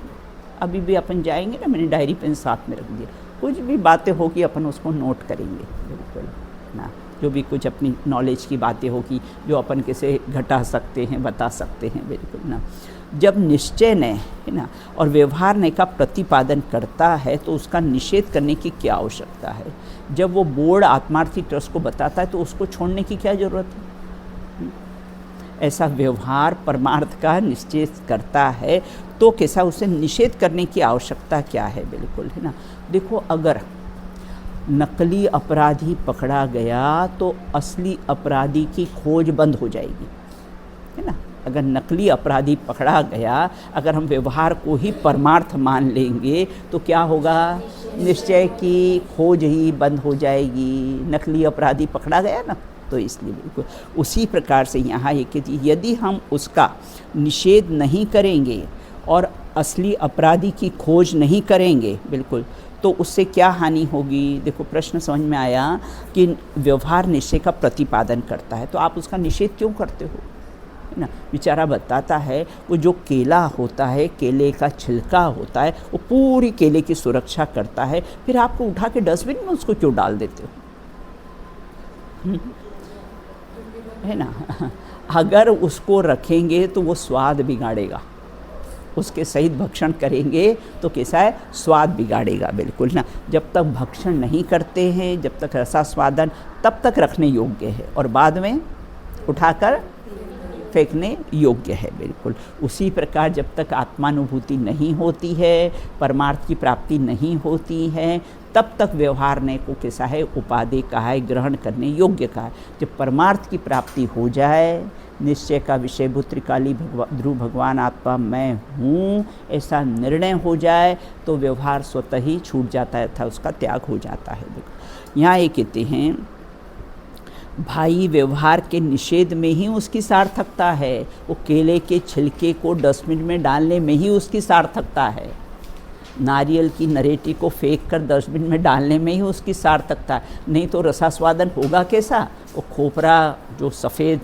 अभी भी अपन जाएंगे ना, मैंने डायरी पेन साथ में रख दिया, कुछ भी बातें होगी अपन उसको नोट करेंगे, बिल्कुल ना। जो भी कुछ अपनी नॉलेज की बातें होगी जो अपन कैसे घटा सकते हैं, बता सकते हैं, बिल्कुल ना। जब निश्चय ने, है ना, और व्यवहार ने का प्रतिपादन करता है तो उसका निषेध करने की क्या आवश्यकता है? जब वो बोर्ड आत्मार्थी ट्रस्ट को बताता है तो उसको छोड़ने की क्या ज़रूरत है? ऐसा व्यवहार परमार्थ का निश्चय करता है तो कैसा उसे निषेध करने की आवश्यकता क्या है? बिल्कुल, है ना। देखो, अगर नकली अपराधी पकड़ा गया तो असली अपराधी की खोज बंद हो जाएगी, है ना। अगर नकली अपराधी पकड़ा गया, अगर हम व्यवहार को ही परमार्थ मान लेंगे तो क्या होगा? निश्चय की खोज ही बंद हो जाएगी। नकली अपराधी पकड़ा गया ना, तो इसलिए बिल्कुल उसी प्रकार से यहाँ ये कहती, यदि हम उसका निषेध नहीं करेंगे और असली अपराधी की खोज नहीं करेंगे, बिल्कुल, तो उससे क्या हानि होगी? देखो, प्रश्न समझ में आया कि व्यवहार निश्चय का प्रतिपादन करता है तो आप उसका निषेध क्यों करते हो, है ना। बेचारा बताता है, वो जो केला होता है, केले का छिलका होता है, वो पूरी केले की सुरक्षा करता है, फिर आपको उठा के डस्टबिन में उसको क्यों डाल देते हो, है ना। अगर उसको रखेंगे तो वो स्वाद बिगाड़ेगा, उसके सहित भक्षण करेंगे तो कैसा है? स्वाद बिगाड़ेगा, बिल्कुल ना। जब तक भक्षण नहीं करते हैं, जब तक रसास्वादन, तब तक रखने योग्य है और बाद में उठाकर फेंकने योग्य है, बिल्कुल। उसी प्रकार जब तक आत्मानुभूति नहीं होती है, परमार्थ की प्राप्ति नहीं होती है, तब तक व्यवहार ने को कैसा है? उपादेय कहा है, ग्रहण करने योग्य कहा है। जब परमार्थ की प्राप्ति हो जाए, निश्चय का विषयभूत त्रिकाली ध्रुव भगवान आत्मा मैं हूँ, ऐसा निर्णय हो जाए तो व्यवहार स्वतः ही छूट जाता है अर्थात उसका त्याग हो जाता है। यहाँ ये कहते हैं, भाई व्यवहार के निषेध में ही उसकी सार्थकता है, वो केले के छिलके को डस्टबिन में डालने में ही उसकी सार्थकता है, नारियल की नरेटी को फेंक कर डस्टबिन में डालने में ही उसकी सार्थकता है। नहीं तो रसास्वादन होगा कैसा? वो खोपरा जो सफ़ेद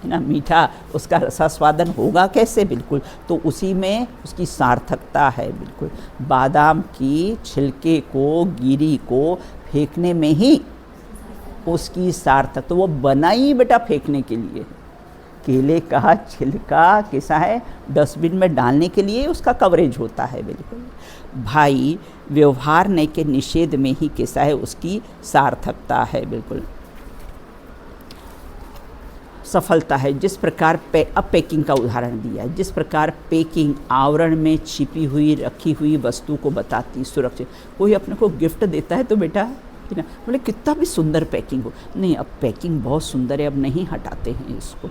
है ना, मीठा, उसका रसास्वादन होगा कैसे? बिल्कुल, तो उसी में उसकी सार्थकता है, बिल्कुल। बादाम की छिलके को, गिरी को फेंकने में ही उसकी सार्थक, तो वो बनाई बेटा फेंकने के लिए। केले का छिलका कैसा है? डस्टबिन में डालने के लिए उसका कवरेज होता है, बिल्कुल। भाई व्यवहार ने के निषेध में ही कैसा है? उसकी सार्थकता है, बिल्कुल, सफलता है। जिस प्रकार अब पैकिंग का उदाहरण दिया है, जिस प्रकार पैकिंग आवरण में छिपी हुई रखी हुई वस्तु को बताती, सुरक्षित। कोई अपने को गिफ्ट देता है तो बेटा, है ना, बोले कितना भी सुंदर पैकिंग हो, नहीं अब पैकिंग बहुत सुंदर है, अब नहीं हटाते हैं इसको।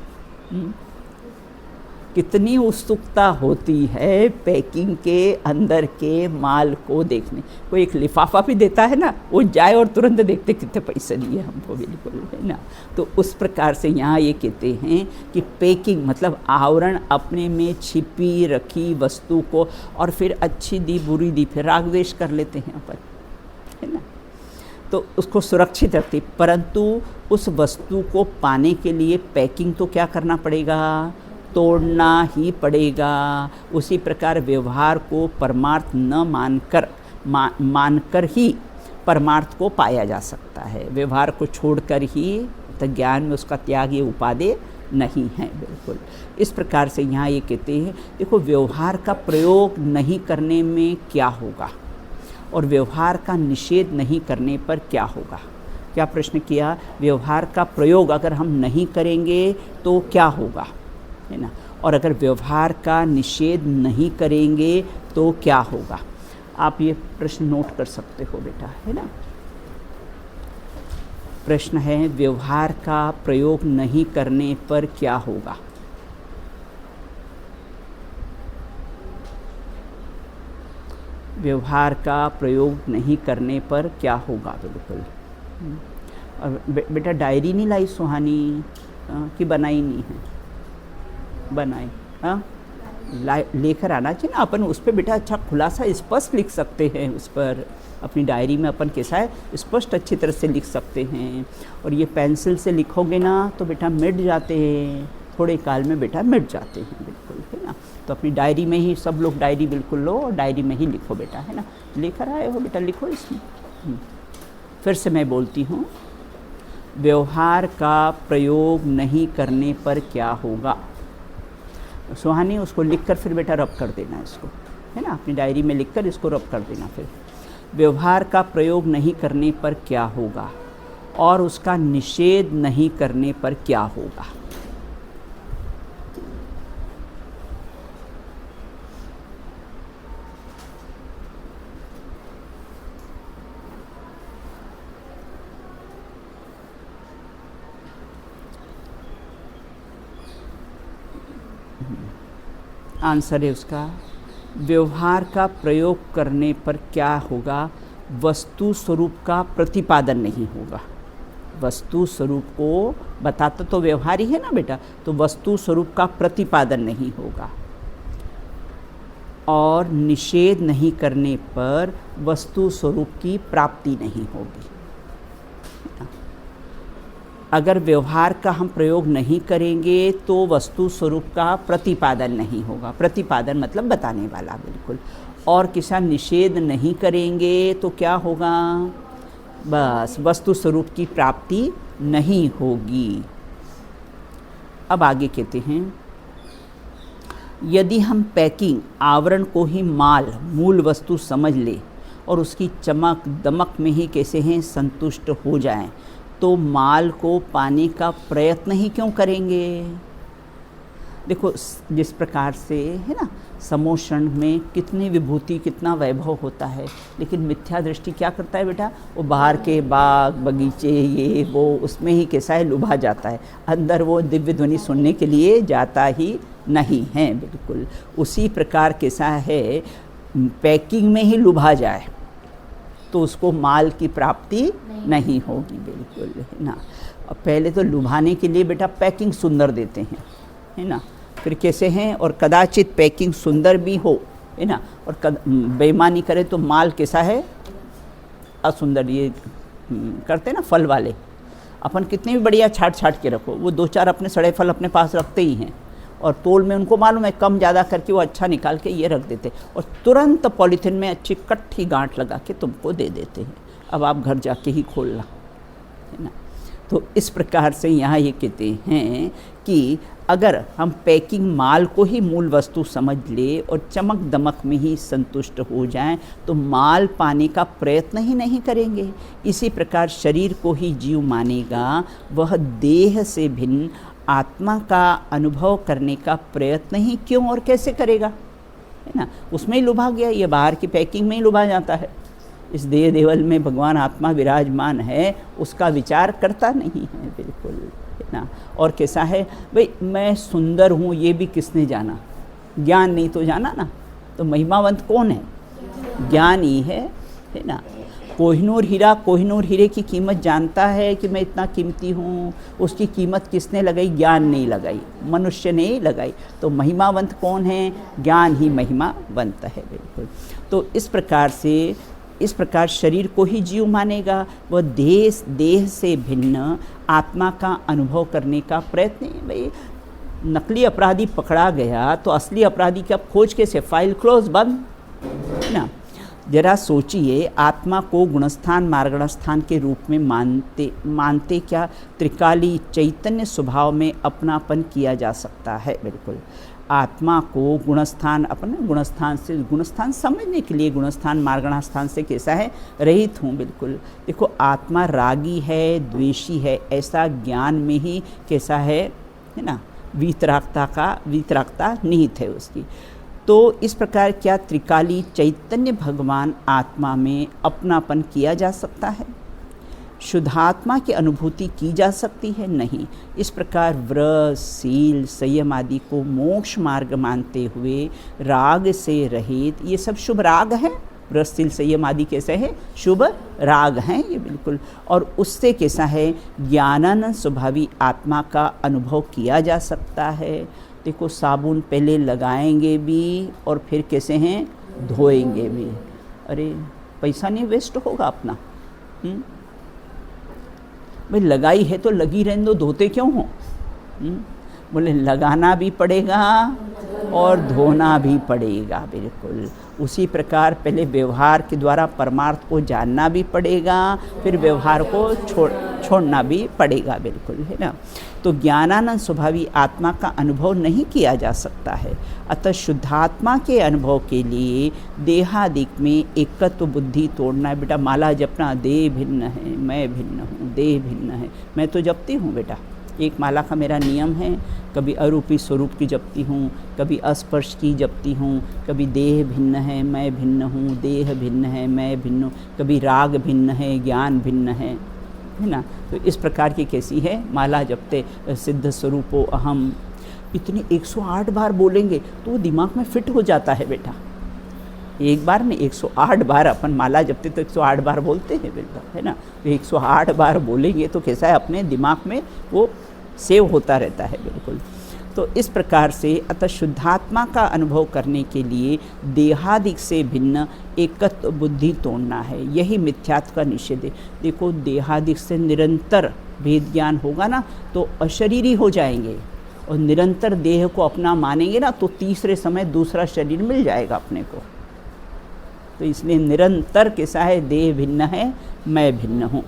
कितनी उत्सुकता होती है पैकिंग के अंदर के माल को देखने। कोई एक लिफाफा भी देता है ना, वो जाए और तुरंत देखते कितने पैसे लिए हमको, बिल्कुल, है ना। तो उस प्रकार से यहाँ ये कहते हैं कि पैकिंग मतलब आवरण, अपने में छिपी रखी वस्तु को, और फिर अच्छी दी बुरी दी, फिर राग द्वेष कर लेते हैं अपन, है ना। तो उसको सुरक्षित रखती, परंतु उस वस्तु को पाने के लिए पैकिंग तो क्या करना पड़ेगा? तोड़ना ही पड़ेगा। उसी प्रकार व्यवहार को परमार्थ न मानकर ही परमार्थ को पाया जा सकता है। व्यवहार को छोड़कर ही तो ज्ञान में उसका त्याग ये उपादेय नहीं है, बिल्कुल। इस प्रकार से यहाँ ये कहते हैं, देखो व्यवहार का प्रयोग नहीं करने में क्या होगा और व्यवहार का निषेध नहीं करने पर क्या होगा। क्या प्रश्न किया? व्यवहार का प्रयोग अगर हम नहीं करेंगे तो क्या होगा, है ना। और अगर व्यवहार का निषेध नहीं करेंगे तो क्या होगा। आप ये प्रश्न नोट कर सकते हो बेटा, है ना। प्रश्न है व्यवहार का प्रयोग नहीं करने पर क्या होगा। व्यवहार का प्रयोग नहीं करने पर क्या होगा, बिल्कुल। और बेटा डायरी नहीं लाई सुहानी कि बनाई नहीं है, बनाई, हाँ लेकर आना चाहिए ना। अपन उस पर बेटा अच्छा खुलासा स्पष्ट लिख सकते हैं, उस पर अपनी डायरी में अपन कैसा है स्पष्ट अच्छी तरह से लिख सकते हैं। और ये पेंसिल से लिखोगे ना तो बेटा मिट जाते हैं, थोड़े काल में बेटा मिट जाते हैं, बिल्कुल, है ना। तो अपनी डायरी में ही सब लोग डायरी बिल्कुल लो और डायरी में ही लिखो बेटा, है ना। लेकर आए हो बेटा, लिखो इसमें। फिर से मैं बोलती हूँ, व्यवहार का प्रयोग नहीं करने पर क्या होगा। सुहानी उसको लिखकर फिर बेटा रब कर देना इसको, है ना। अपनी डायरी में लिखकर इसको रब कर देना। फिर व्यवहार का प्रयोग नहीं करने पर क्या होगा और उसका निषेध नहीं करने पर क्या होगा। आंसर है उसका, व्यवहार का प्रयोग करने पर क्या होगा, वस्तु स्वरूप का प्रतिपादन नहीं होगा। वस्तु स्वरूप को बताता तो व्यवहार ही है ना बेटा, तो वस्तु स्वरूप का प्रतिपादन नहीं होगा और निषेध नहीं करने पर वस्तु स्वरूप की प्राप्ति नहीं होगी। अगर व्यवहार का हम प्रयोग नहीं करेंगे तो वस्तु स्वरूप का प्रतिपादन नहीं होगा। प्रतिपादन मतलब बताने वाला, बिल्कुल। और किसा निषेध नहीं करेंगे तो क्या होगा, बस वस्तु स्वरूप की प्राप्ति नहीं होगी। अब आगे कहते हैं, यदि हम पैकिंग आवरण को ही माल मूल वस्तु समझ ले और उसकी चमक दमक में ही कैसे हैं संतुष्ट हो जाएं, तो माल को पाने का प्रयत्न ही क्यों करेंगे। देखो जिस प्रकार से है ना समोषण में कितनी विभूति कितना वैभव होता है, लेकिन मिथ्या दृष्टि क्या करता है बेटा, वो बाहर के बाग बगीचे ये वो उसमें ही कैसा है लुभा जाता है, अंदर वो दिव्य ध्वनि सुनने के लिए जाता ही नहीं है। बिल्कुल उसी प्रकार कैसा है, पैकिंग में ही लुभा जाए तो उसको माल की प्राप्ति नहीं होगी, बिल्कुल, है ना। अब पहले तो लुभाने के लिए बेटा पैकिंग सुंदर देते हैं, है ना, फिर कैसे हैं, और कदाचित पैकिंग सुंदर भी हो, है ना, और बेईमानी करे तो माल कैसा है असुंदर। ये करते ना फल वाले, अपन कितने भी बढ़िया छाट छाट के रखो, वो दो चार अपने सड़े फल अपने पास रखते ही हैं, और तोल में उनको मालूम है कम ज़्यादा करके वो अच्छा निकाल के ये रख देते और तुरंत पॉलीथीन में अच्छी कट्ठी गांठ लगा के तुमको दे देते हैं, अब आप घर जाके ही खोलना, है ना। तो इस प्रकार से यहाँ ये कहते हैं कि अगर हम पैकिंग माल को ही मूल वस्तु समझ ले और चमक दमक में ही संतुष्ट हो जाएं, तो माल पाने का प्रयत्न ही नहीं करेंगे। इसी प्रकार शरीर को ही जीव मानेगा, वह देह से भिन्न आत्मा का अनुभव करने का प्रयत्न ही क्यों और कैसे करेगा, है ना। उसमें ही लुभा गया, ये बाहर की पैकिंग में ही लुभा जाता है। इस देह देवल में भगवान आत्मा विराजमान है, उसका विचार करता नहीं है, बिल्कुल, है ना। और कैसा है भाई, मैं सुंदर हूँ ये भी किसने जाना, ज्ञान नहीं तो जाना ना। तो महिमावंत कौन है, ज्ञान ही है ना। कोहिनूर हीरे की कीमत जानता है कि मैं इतना कीमती हूँ, उसकी कीमत किसने लगाई, ज्ञान नहीं लगाई, मनुष्य ने ही लगाई। तो महिमावंत कौन है, ज्ञान ही महिमावंत है, बिल्कुल। तो इस प्रकार शरीर को ही जीव मानेगा, वह देह से भिन्न आत्मा का अनुभव करने का प्रयत्न। भाई नकली अपराधी पकड़ा गया तो असली अपराधी की अब खोज कैसे, फाइल क्लोज, बंद ना। जरा सोचिए, आत्मा को गुणस्थान मार्गणस्थान के रूप में मानते क्या त्रिकाली चैतन्य स्वभाव में अपनापन किया जा सकता है। बिल्कुल आत्मा को गुणस्थान समझने के लिए गुणस्थान मार्गणास्थान से कैसा है रहित हूँ। बिल्कुल देखो, आत्मा रागी है द्वेषी है, ऐसा ज्ञान में ही कैसा है ना वीतरागता निहित है उसकी। तो इस प्रकार क्या त्रिकाली चैतन्य भगवान आत्मा में अपनापन किया जा सकता है? शुद्धात्मा की अनुभूति की जा सकती है? नहीं। इस प्रकार व्रत, सील, संयम आदि को मोक्ष मार्ग मानते हुए राग से रहित, ये सब शुभ राग हैं। व्रत, सील, संयम आदि कैसे हैं? शुभ राग हैं ये बिल्कुल। और उससे कैसा है? ज्ञानानंद स्वभावी आत्मा का अनुभव किया जा सकता है। देखो, साबुन पहले लगाएंगे भी और फिर कैसे हैं? धोएंगे भी। अरे पैसा नहीं वेस्ट होगा अपना। भाई लगाई है तो लगी रहने दो, धोते क्यों हो? बोले लगाना भी पड़ेगा और धोना भी पड़ेगा बिल्कुल। उसी प्रकार पहले व्यवहार के द्वारा परमार्थ को जानना भी पड़ेगा, फिर व्यवहार को छोड़ना भी पड़ेगा बिल्कुल, है ना। तो ज्ञानानंद स्वभावी आत्मा का अनुभव नहीं किया जा सकता है। अतः शुद्धात्मा के अनुभव के लिए देहादिक में एकत्व बुद्धि तोड़ना है। बेटा माला जपना, देह भिन्न है, मैं भिन्न हूँ, देह भिन्न है। मैं तो जपती हूँ बेटा, एक माला का मेरा नियम है, कभी अरूपी स्वरूप की जपती हूँ, कभी अस्पर्श की जपती हूँ, कभी देह भिन्न है, मैं भिन्न हूँ, देह भिन्न है, मैं भिन्न हूँ, कभी राग भिन्न है, ज्ञान भिन्न है ना। तो इस प्रकार की कैसी है? माला जपते सिद्ध स्वरूपो अहम, इतनी 108 बार बोलेंगे तो वो दिमाग में फिट हो जाता है बेटा। एक बार नहीं, 108 बार अपन माला जपते तो 108 बार बोलते हैं बेटा, है ना। तो 108 बार बोलेंगे तो कैसा है? अपने दिमाग में वो सेव होता रहता है बिल्कुल। तो इस प्रकार से अतः शुद्धात्मा का अनुभव करने के लिए देहादिक से भिन्न एकत्व बुद्धि तोड़ना है। यही मिथ्यात्व का निषेध है। देखो, देहादिक से निरंतर भेद ज्ञान होगा ना तो अशरीरी हो जाएंगे, और निरंतर देह को अपना मानेंगे ना तो तीसरे समय दूसरा शरीर मिल जाएगा अपने को। तो इसलिए निरंतर कैसा है? देह भिन्न है, मैं भिन्न हूँ।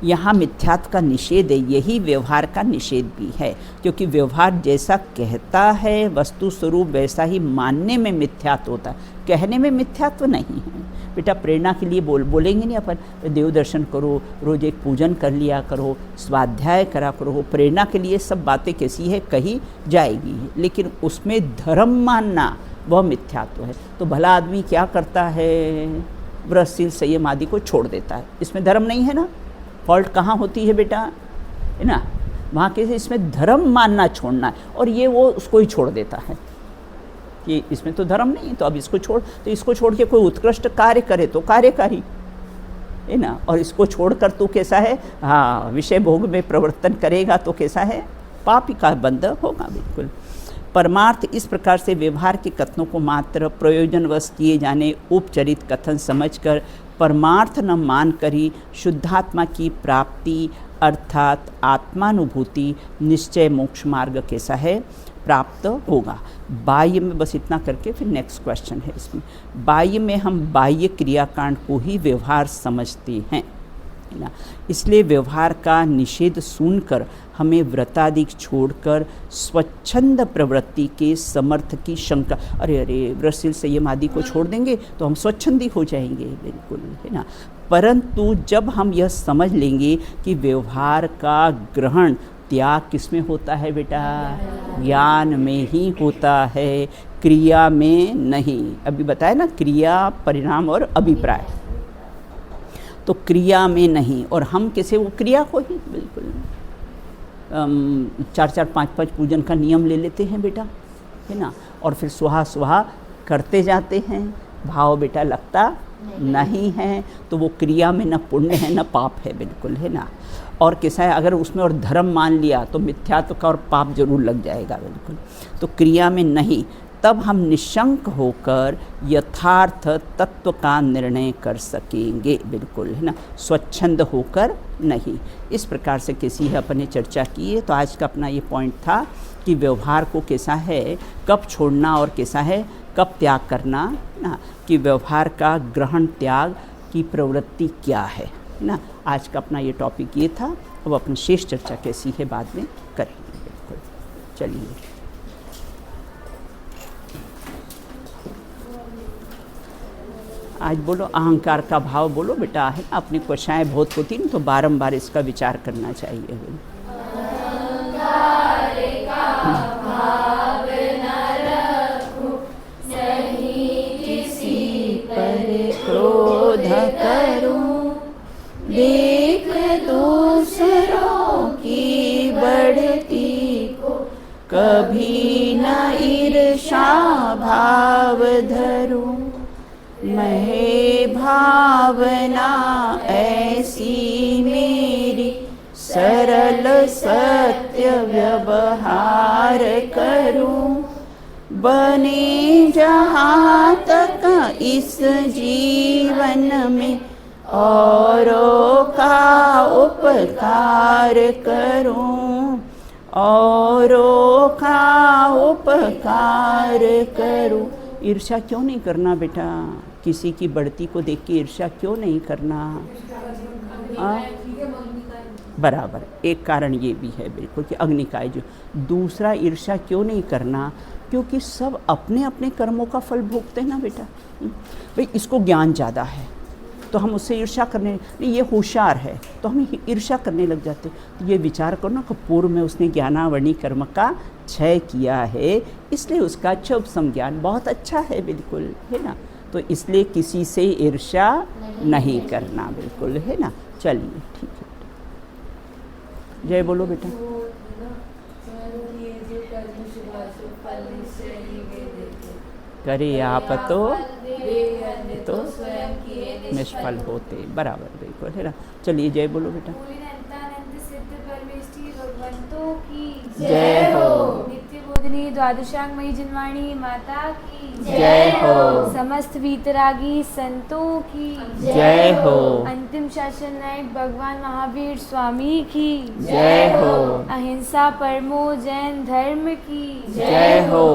यहाँ मिथ्यात्व का निषेध है, यही व्यवहार का निषेध भी है, क्योंकि व्यवहार जैसा कहता है वस्तु स्वरूप वैसा ही मानने में मिथ्यात्व होता है, कहने में मिथ्यात्व नहीं है बेटा। प्रेरणा के लिए बोलेंगे नहीं अपन, देव दर्शन करो, रोज एक पूजन कर लिया करो, स्वाध्याय करा करो, प्रेरणा के लिए सब बातें कैसी है? कही जाएगी, लेकिन उसमें धर्म मानना वह मिथ्यात्व है। तो भला आदमी क्या करता है? व्रत, सील, संयम आदि को छोड़ देता है, इसमें धर्म नहीं है ना। फॉल्ट कहाँ होती है बेटा? है ना, वहाँ के इसमें धर्म मानना छोड़ना है, और ये वो उसको ही छोड़ देता है कि इसमें तो धर्म नहीं है तो अब इसको छोड़। तो इसको छोड़ के कोई उत्कृष्ट कार्य करे तो कार्यकारी, है ना। और इसको छोड़कर तू कैसा है? हाँ, विषय भोग में प्रवर्तन करेगा तो कैसा है? पापी का बंध होगा बिल्कुल। परमार्थ इस प्रकार से व्यवहार के कथनों को मात्र प्रयोजनवश किए जाने उपचरित कथन समझकर परमार्थ न मानकर ही शुद्धात्मा की प्राप्ति अर्थात आत्मानुभूति निश्चय मोक्ष मार्ग कैसा है? प्राप्त होगा। बाह्य में बस इतना करके फिर नेक्स्ट क्वेश्चन है इसमें। बाह्य में हम बाह्य क्रियाकांड को ही व्यवहार समझते हैं ना, इसलिए व्यवहार का निषेध सुनकर हमें व्रतादिक छोड़कर स्वच्छंद प्रवृत्ति के समर्थ की शंका, अरे व्रत, सील, संयम आदि को छोड़ देंगे तो हम स्वच्छंदी हो जाएंगे बिल्कुल, है ना। परंतु जब हम यह समझ लेंगे कि व्यवहार का ग्रहण त्याग किसमें होता है बेटा? ज्ञान में ही होता है, क्रिया में नहीं। अभी बताया ना, क्रिया, परिणाम और अभिप्राय। तो क्रिया में नहीं, और हम कैसे वो क्रिया को ही बिल्कुल 4-4, 5-5 पूजन का नियम ले लेते हैं बेटा, है ना, और फिर सुहा सुहा करते जाते हैं, भाव बेटा लगता नहीं है। तो वो क्रिया में न पुण्य है न पाप है बिल्कुल, है ना। और कैसा है, अगर उसमें और धर्म मान लिया तो मिथ्यात्व का और पाप जरूर लग जाएगा बिल्कुल। तो क्रिया में नहीं, तब हम निशंक होकर यथार्थ तत्व का निर्णय कर सकेंगे बिल्कुल, है ना, स्वच्छंद होकर नहीं। इस प्रकार से किसी है अपने चर्चा की है। तो आज का अपना ये पॉइंट था कि व्यवहार को कैसा है कब छोड़ना और कैसा है कब त्याग करना ना, कि व्यवहार का ग्रहण त्याग की प्रवृत्ति क्या है ना। आज का अपना ये टॉपिक ये था। अब अपनी शेष चर्चा कैसी है बाद में करेंगे बिल्कुल। चलिए, आज बोलो अहंकार का भाव बोलो बेटा, है ना। अपनी कोशाएं बहुत होती ना तो बारंबार इसका विचार करना चाहिए। करूं, देख दूसरों की बढ़ती को कभी न ईर्षा भाव धरूं। मैं भावना ऐसी मेरी, सरल सत्य व्यवहार करूं। बने जहाँ तक इस जीवन में औरों का उपकार करूं, औरों का उपकार करूं। ईर्ष्या क्यों नहीं करना बेटा? किसी की बढ़ती को देख के ईर्ष्या क्यों नहीं करना? बराबर, एक कारण ये भी है बिल्कुल कि अग्निकाय जो। दूसरा, ईर्ष्या क्यों नहीं करना? क्योंकि सब अपने अपने कर्मों का फल भोगते हैं ना बेटा। भाई इसको ज्ञान ज़्यादा है तो हम उससे ईर्ष्या करने नहीं, ये होशियार है तो हम ईर्ष्या करने लग जाते। तो ये विचार करो ना कि पूर्व में उसने ज्ञानावरणी कर्म का क्षय किया है, इसलिए उसका शुभ संज्ञान बहुत अच्छा है बिल्कुल, है ना। तो इसलिए किसी से ईर्ष्या नहीं करना बिल्कुल, है ना। चलिए ठीक है, जय बोलो बेटा। करे आप तो निष्फल होते, बराबर बिल्कुल, है ना। चलिए जय बोलो बेटा। जय हो। नित्य बोधिनी द्वादशांगमयी जिनवाणी माता की जय हो। समस्त वीतरागी संतों की जय हो। अंतिम शासन नायक भगवान महावीर स्वामी की जय हो। अहिंसा परमो जैन धर्म की जय हो।